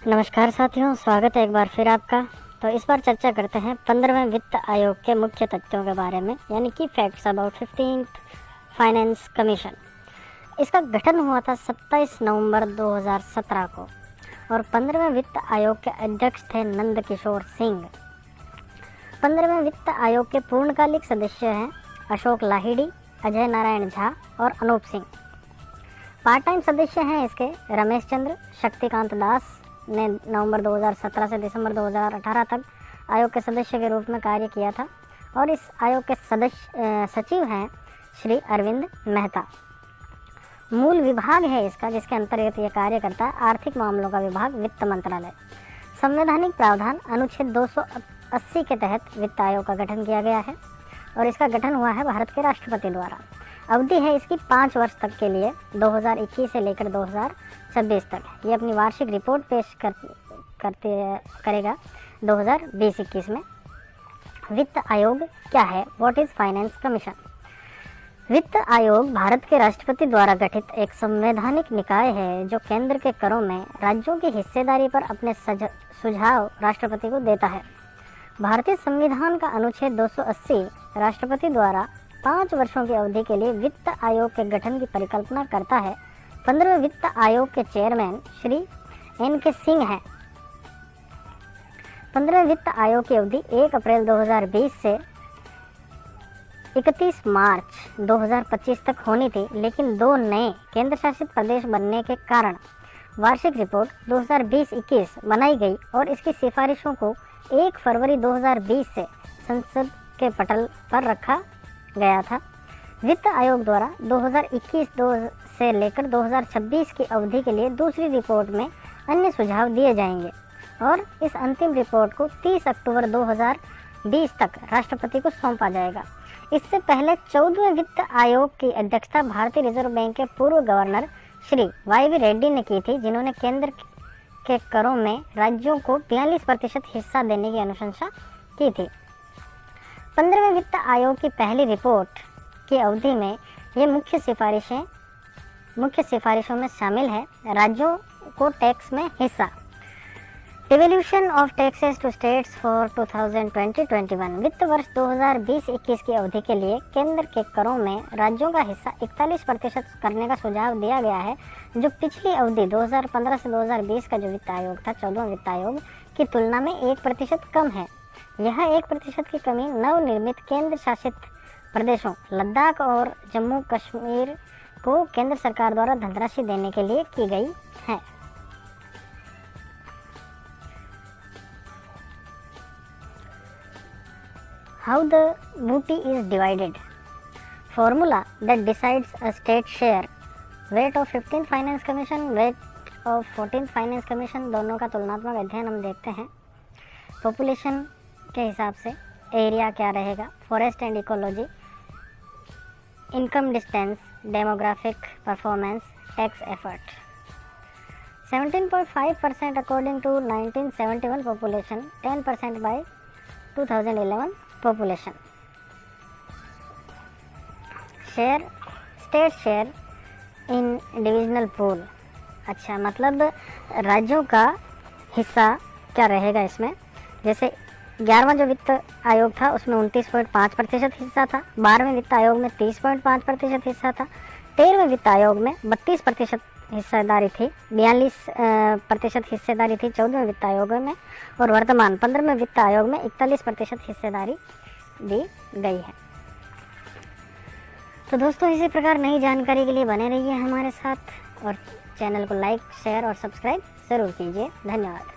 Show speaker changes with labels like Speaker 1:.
Speaker 1: नमस्कार साथियों, स्वागत है एक बार फिर आपका। तो इस बार चर्चा करते हैं 15वें वित्त आयोग के मुख्य तथ्यों के बारे में, यानी कि facts about 15th finance commission. इसका गठन हुआ था 27 नवंबर 2017 को और 15वें वित्त आयोग के अध्यक्ष थे नंद किशोर सिंह। 15वें वित्त आयोग के पूर्णकालिक सदस्य हैं अशोक लाहिड़ी, अजय नारायण झा और अनूप सिंह। पार्ट टाइम सदस्य हैं इसके रमेश चंद्र, शक्तिकांत दास ने नवंबर 2017 से दिसंबर 2018 तक आयोग के सदस्य के रूप में कार्य किया था और इस आयोग के सचिव हैं श्री अरविंद मेहता। मूल विभाग है इसका जिसके अंतर्गत यह कार्य करता है आर्थिक मामलों का विभाग, वित्त मंत्रालय। संवैधानिक प्रावधान अनुच्छेद 280 के तहत वित्त आयोग का गठन किया गया है और इसका गठन हुआ है भारत के राष्ट्रपति द्वारा। अवधि है इसकी 5 वर्ष तक के लिए, 2021 से लेकर 2026 तक। ये अपनी वार्षिक रिपोर्ट पेश करेगा 2020-21 में। वित्त आयोग क्या है? What is finance commission? वित्त आयोग भारत के राष्ट्रपति द्वारा गठित एक संवैधानिक निकाय है जो केंद्र के करों में राज्यों की हिस्सेदारी पर अपने सुझाव राष्ट्रपति को देता है। भारतीय संविधान का अनुच्छेद 280 राष्ट्रपति द्वारा 5 वर्षों की अवधि के लिए वित्त आयोग के गठन की परिकल्पना करता है। 15वें वित्त आयोग के चेयरमैन श्री N.K. सिंह हैं। 15वें वित्त आयोग की अवधि 1 अप्रैल 2020 से 31 मार्च 2025 तक होनी थी, लेकिन 2 नए केंद्र शासित प्रदेश बनने के कारण वार्षिक रिपोर्ट 2020-21 बनाई गई और इसकी सिफारिशों को 1 फरवरी 2020 से संसद के पटल पर रखा गया था। वित्त आयोग द्वारा 2021 से लेकर 2026 की अवधि के लिए दूसरी रिपोर्ट में अन्य सुझाव दिए जाएंगे और इस अंतिम रिपोर्ट को 30 अक्टूबर 2020 तक राष्ट्रपति को सौंपा जाएगा। इससे पहले 14वें वित्त आयोग की अध्यक्षता भारतीय रिजर्व बैंक के पूर्व गवर्नर श्री Y.V. रेड्डी ने की थी, जिन्होंने केंद्र के करों में राज्यों को 42% हिस्सा देने की अनुशंसा की थी। 15वें वित्त आयोग की पहली रिपोर्ट की अवधि में ये मुख्य सिफारिशों में शामिल है। राज्यों को टैक्स में हिस्सा, devolution of taxes to states for 2020-21। वित्त वर्ष 2020-21 की अवधि के लिए केंद्र के करों में राज्यों का हिस्सा 41% करने का सुझाव दिया गया है, जो पिछली अवधि 2015 से 2020 का जो वित्त आयोग था, 14वां वित्त आयोग की तुलना में 1% कम है। यह 1% की कमी नवनिर्मित केंद्र शासित प्रदेशों लद्दाख और जम्मू कश्मीर को केंद्र सरकार द्वारा धनराशि देने के लिए की गई है। How the booty is divided? Formula that decides a state share. Weight of 15th Finance Commission, weight of 14th Finance Commission, दोनों का तुलनात्मक अध्ययन हम देखते हैं। पॉपुलेशन के हिसाब से एरिया क्या रहेगा, forest and ecology, income distance, demographic performance, tax effort. 17.5% according to 1971 population, 10% by 2011 population. Share, state share in divisional pool. अच्छा, मतलब राज्यों का हिस्सा क्या रहेगा इसमें। जैसे 11वां जो वित्त आयोग था उसमें 29.5% हिस्सा था, 12वें वित्त आयोग में 30.5% हिस्सा था, 13वें वित्त आयोग में 32% हिस्सेदारी थी, 42% हिस्सेदारी थी 14वें वित्त आयोग में और वर्तमान 15वें वित्त आयोग में 41% हिस्सेदारी दी गई है। तो दोस्तों, इसी प्रकार नई जानकारी के लिए बने रहिए हमारे साथ और चैनल को लाइक, शेयर और सब्सक्राइब ज़रूर कीजिए। धन्यवाद।